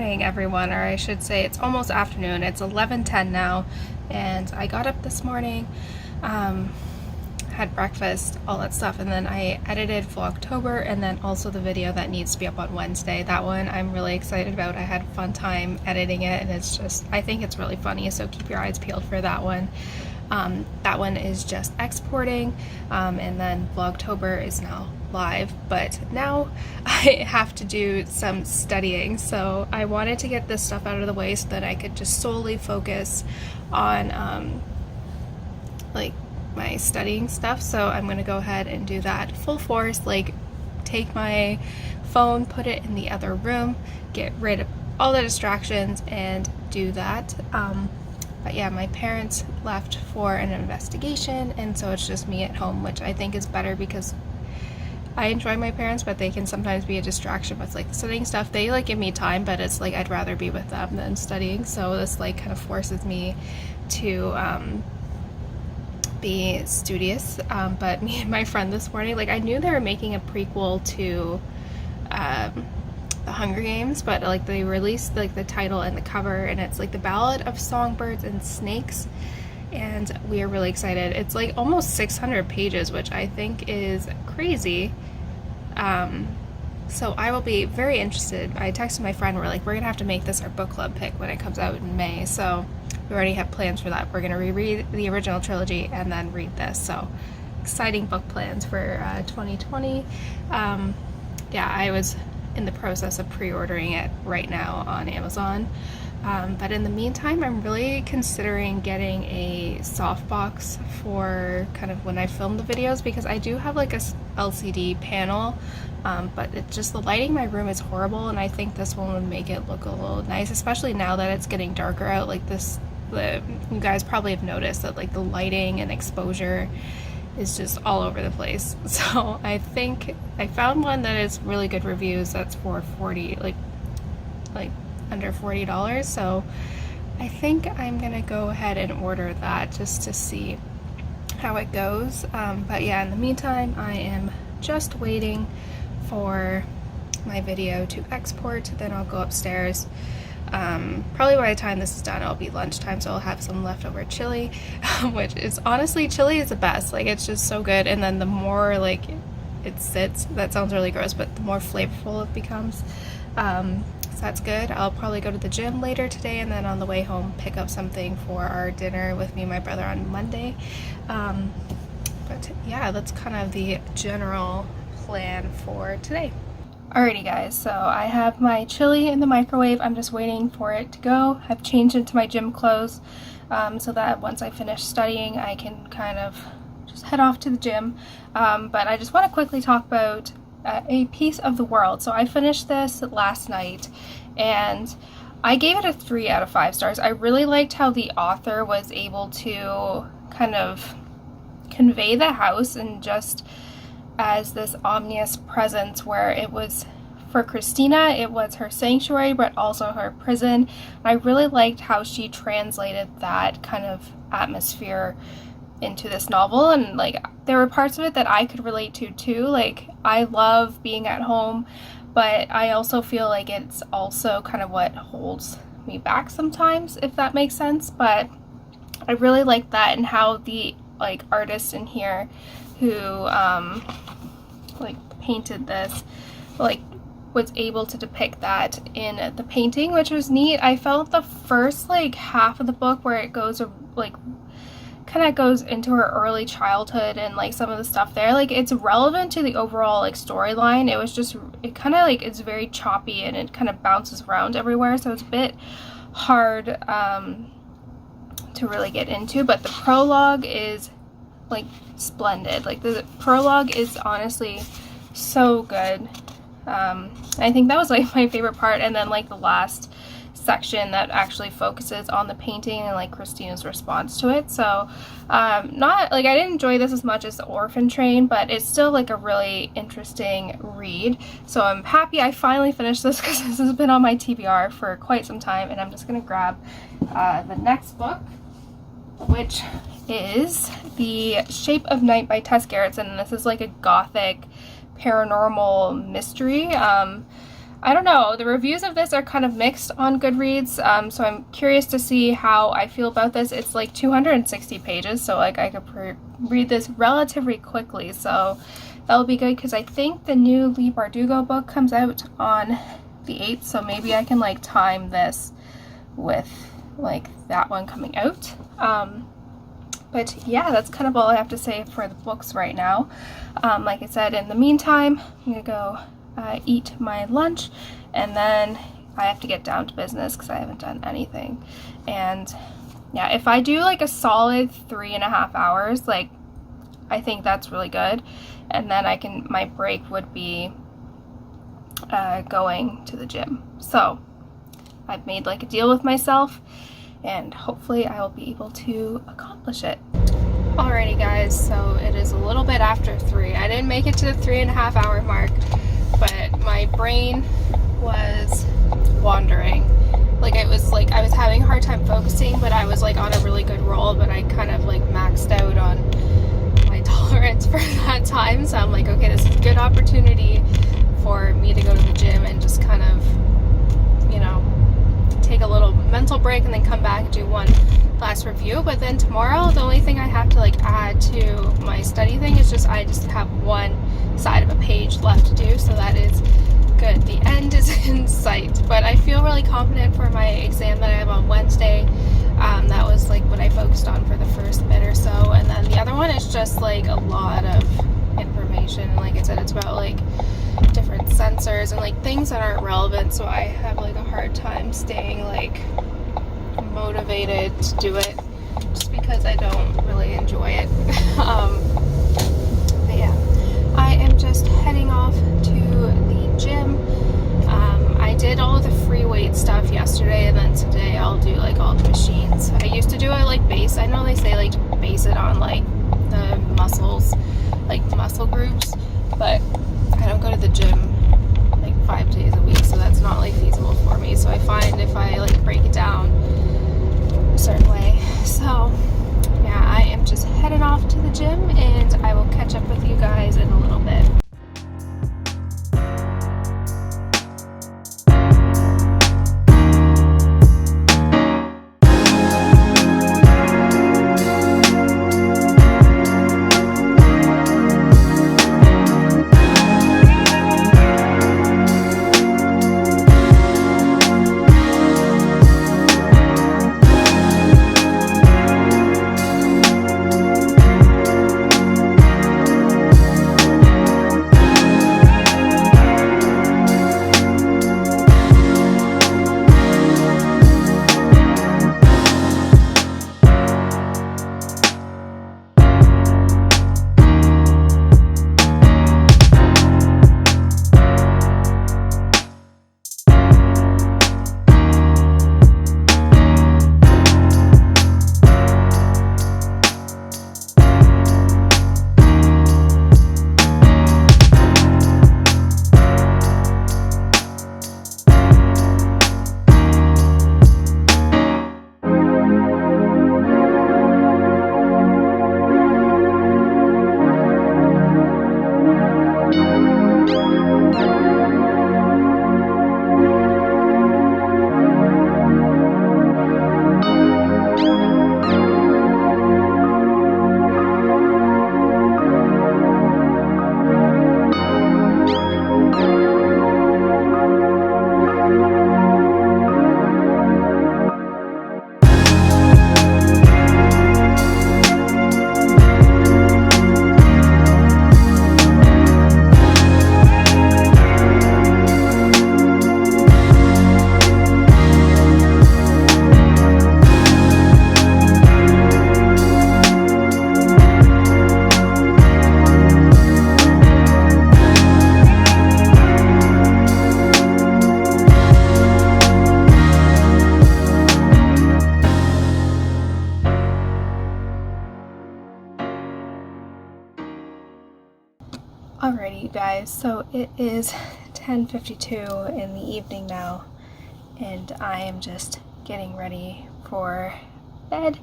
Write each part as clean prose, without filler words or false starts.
morning, everyone, or I should say it's almost afternoon. It's 11:10 now, and I got up this morning, had breakfast, all that stuff, and then I edited Vlogtober, and then also the video that needs to be up on Wednesday. That one I'm really excited about. I had a fun time editing it, and I think it's really funny, so keep your eyes peeled for that one. That one is just exporting, and then Vlogtober is now live, but now I have to do some studying, so I wanted to get this stuff out of the way so that I could just solely focus on like my studying stuff. So I'm gonna go ahead and do that full force, like take my phone, put it in the other room, get rid of all the distractions and do that. But yeah, my parents left for an investigation, and so it's just me at home, which I think is better because I enjoy my parents, but they can sometimes be a distraction with like the studying stuff. They like give me time, but it's like I'd rather be with them than studying. So this like kind of forces me to be studious. But me and my friend this morning, like I knew they were making a prequel to the Hunger Games, but like they released like the title and the cover, and it's like the Ballad of Songbirds and Snakes, and we are really excited. It's like almost 600 pages, which I think is crazy. So I will be very interested. I texted my friend, we're like, we're gonna have to make this our book club pick when it comes out in May, so we already have plans for that. We're gonna reread the original trilogy and then read this, so exciting book plans for 2020. Yeah, I was in the process of pre-ordering it right now on Amazon. But in the meantime, I'm really considering getting a softbox for kind of when I film the videos, because I do have like a LCD panel, but it's just the lighting in my room is horrible, and I think this one would make it look a little nice, especially now that it's getting darker out. Like you guys probably have noticed that like the lighting and exposure is just all over the place. So I think I found one that is really good reviews that's for like under $40, so I think I'm gonna go ahead and order that just to see how it goes. But yeah, in the meantime, I am just waiting for my video to export, then I'll go upstairs. Probably by the time this is done, it'll be lunchtime, so I'll have some leftover chili, which is honestly, chili is the best. Like, it's just so good, and then the more like it sits, that sounds really gross, but the more flavorful it becomes. So that's good. I'll probably go to the gym later today, and then on the way home pick up something for our dinner with me and my brother on Monday. But yeah, that's kind of the general plan for today. Alrighty guys, so I have my chili in the microwave. I'm just waiting for it to go. I've changed into my gym clothes so that once I finish studying I can kind of just head off to the gym. But I just want to quickly talk about A Piece of the World. So I finished this last night and I gave it a 3 out of 5 stars. I really liked how the author was able to kind of convey the house and just as this ominous presence, where it was for Christina, it was her sanctuary but also her prison. I really liked how she translated that kind of atmosphere into this novel, and like there were parts of it that I could relate to too. Like, I love being at home, but I also feel like it's also kind of what holds me back sometimes, if that makes sense. But I really like that, and how the like artist in here who like painted this like was able to depict that in the painting, which was neat. I felt the first like half of the book where it goes like kind of goes into her early childhood and like some of the stuff there, like it's relevant to the overall like storyline. It was just, it kind of like it's very choppy and it kind of bounces around everywhere, so it's a bit hard to really get into. But the prologue is like splendid. Like the prologue is honestly so good. I think that was like my favorite part, and then like the last section that actually focuses on the painting and like Christina's response to it. So not like I didn't enjoy this as much as the Orphan Train, but it's still like a really interesting read. So I'm happy I finally finished this, because this has been on my TBR for quite some time. And I'm just gonna grab the next book, which is The Shape of Night by Tess Gerritsen, and this is like a gothic paranormal mystery. I don't know, the reviews of this are kind of mixed on Goodreads, so I'm curious to see how I feel about this. It's like 260 pages, so like I could read this relatively quickly, so that'll be good because I think the new Leigh Bardugo book comes out on the 8th, so maybe I can like time this with like that one coming out. But yeah, that's kind of all I have to say for the books right now. Like I said, in the meantime, I'm gonna go eat my lunch, and then I have to get down to business because I haven't done anything. And yeah, if I do like a solid 3.5 hours, like I think that's really good. And then my break would be going to the gym. So I've made like a deal with myself, and hopefully I will be able to accomplish it. Alrighty guys, so it is a little bit after 3. I didn't make it to the 3.5 hour mark, but my brain was wandering. Like it was like I was having a hard time focusing, but I was like on a really good roll, but I kind of like maxed out on my tolerance for that time. So I'm like, okay, this is a good opportunity for me to go to the gym and just kind of, you know, take a little mental break and then come back and do one last review. But then tomorrow, the only thing I have to like add to my study thing is just I just have one side of a page left to do, so that is good. The end is in sight, but I feel really confident for my exam that I have on Wednesday. That was like what I focused on for the first bit or so, and then the other one is just like a lot of information, and like I said, it's about like different sensors and like things that aren't relevant, so I have like a hard time staying like motivated to do it just because I don't really enjoy it. But yeah, I am just heading off to the gym. I did all of the free weight stuff yesterday, and then today I'll do like all the machines. I used to do it like base. I know they say like to base it on like the muscles, like muscle groups, but I don't go to the gym like 5 days a week, so that's not like feasible for me. So I find if I like break it down a certain way. So yeah, I am just headed off to the gym, and I will catch up with you guys in a little bit. Alrighty, you guys, so it is 10:52 in the evening now, and I am just getting ready for bed.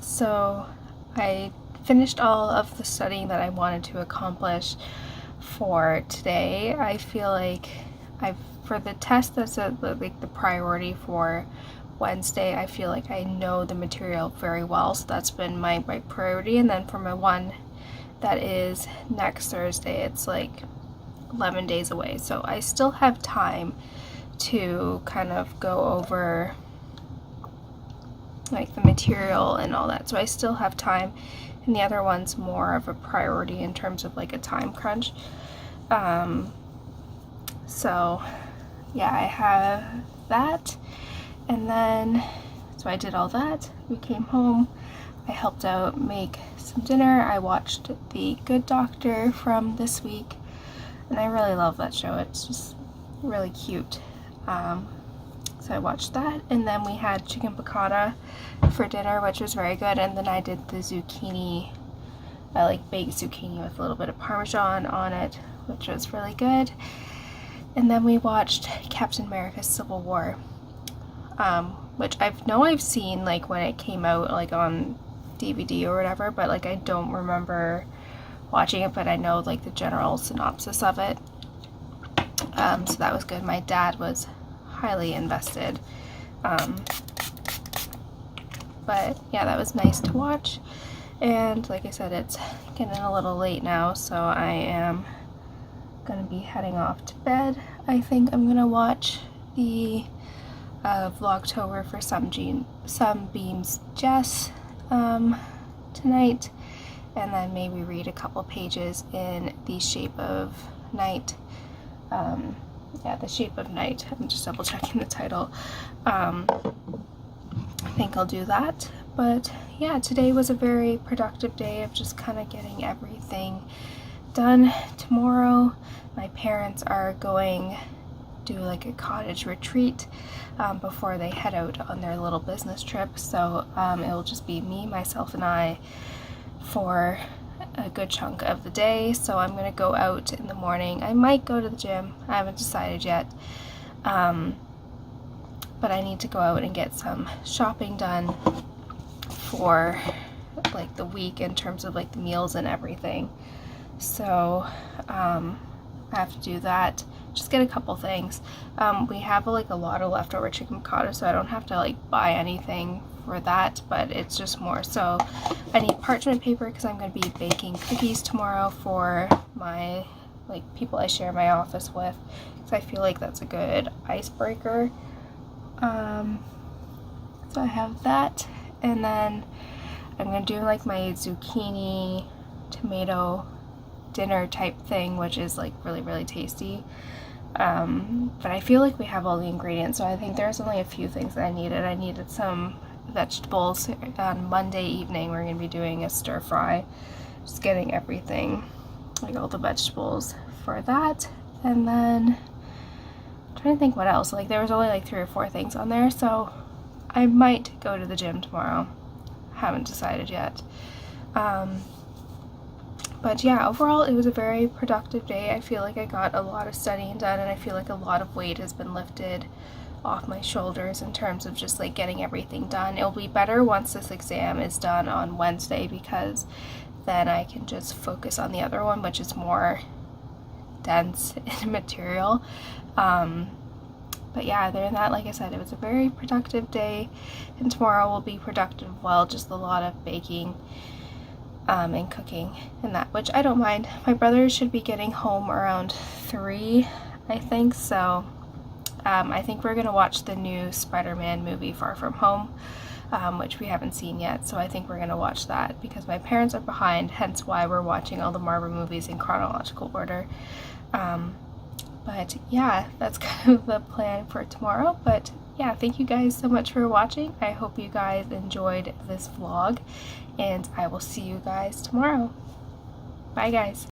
So I finished all of the studying that I wanted to accomplish for today. I feel like for the test that's like the priority for Wednesday, I feel like I know the material very well, so that's been my priority. And then for my one that is next Thursday, it's like 11 days away, so I still have time to kind of go over like the material and all that, so I still have time, and the other one's more of a priority in terms of like a time crunch. So yeah, I have that, and then so I did all that. We came home, I helped out make some dinner, I watched The Good Doctor from this week, and I really love that show. It's just really cute. So I watched that, and then we had chicken piccata for dinner, which was very good. And then I did the zucchini, I like baked zucchini with a little bit of Parmesan on it, which was really good. And then we watched Captain America Civil War, which I've seen like when it came out like on DVD or whatever, but like I don't remember watching it, but I know like the general synopsis of it. So that was good. My dad was highly invested. But yeah, that was nice to watch. And like I said, it's getting a little late now, so I am gonna be heading off to bed. I think I'm gonna watch the Vlogtober for Sunbeam's Jess tonight, and then maybe read a couple pages in The Shape of Night. Yeah, The Shape of Night. I'm just double checking the title. I think I'll do that. But yeah, today was a very productive day of just kind of getting everything done. Tomorrow, my parents are going to do like a cottage retreat before they head out on their little business trip. So it will just be me, myself, and I for a good chunk of the day. So I'm gonna go out in the morning. I might go to the gym, I haven't decided yet, but I need to go out and get some shopping done for like the week in terms of like the meals and everything. So I have to do that, just get a couple things. We have like a lot of leftover chicken piccata, so I don't have to like buy anything for that, but it's just more so I need parchment paper because I'm going to be baking cookies tomorrow for my like people I share my office with, because I feel like that's a good icebreaker. So I have that, and then I'm going to do like my zucchini tomato dinner type thing, which is like really tasty. But I feel like we have all the ingredients, so I think there's only a few things that I needed. I needed some vegetables. On Monday evening we're going to be doing a stir fry, just getting everything, like all the vegetables for that. And then I'm trying to think what else, like there was only like 3 or 4 things on there, so I might go to the gym tomorrow, haven't decided yet. But yeah, overall it was a very productive day. I feel like I got a lot of studying done, and I feel like a lot of weight has been lifted off my shoulders in terms of just like getting everything done. It'll be better once this exam is done on Wednesday, because then I can just focus on the other one, which is more dense in material. But yeah, other than that, like I said, it was a very productive day, and tomorrow will be productive as well, just a lot of baking and cooking and that, which I don't mind. My brother should be getting home around 3, I think, so I think we're gonna watch the new Spider-Man movie Far From Home, which we haven't seen yet, so I think we're gonna watch that because my parents are behind, hence why we're watching all the Marvel movies in chronological order. But yeah, that's kind of the plan for tomorrow. But yeah, thank you guys so much for watching. I hope you guys enjoyed this vlog, and I will see you guys tomorrow. Bye guys.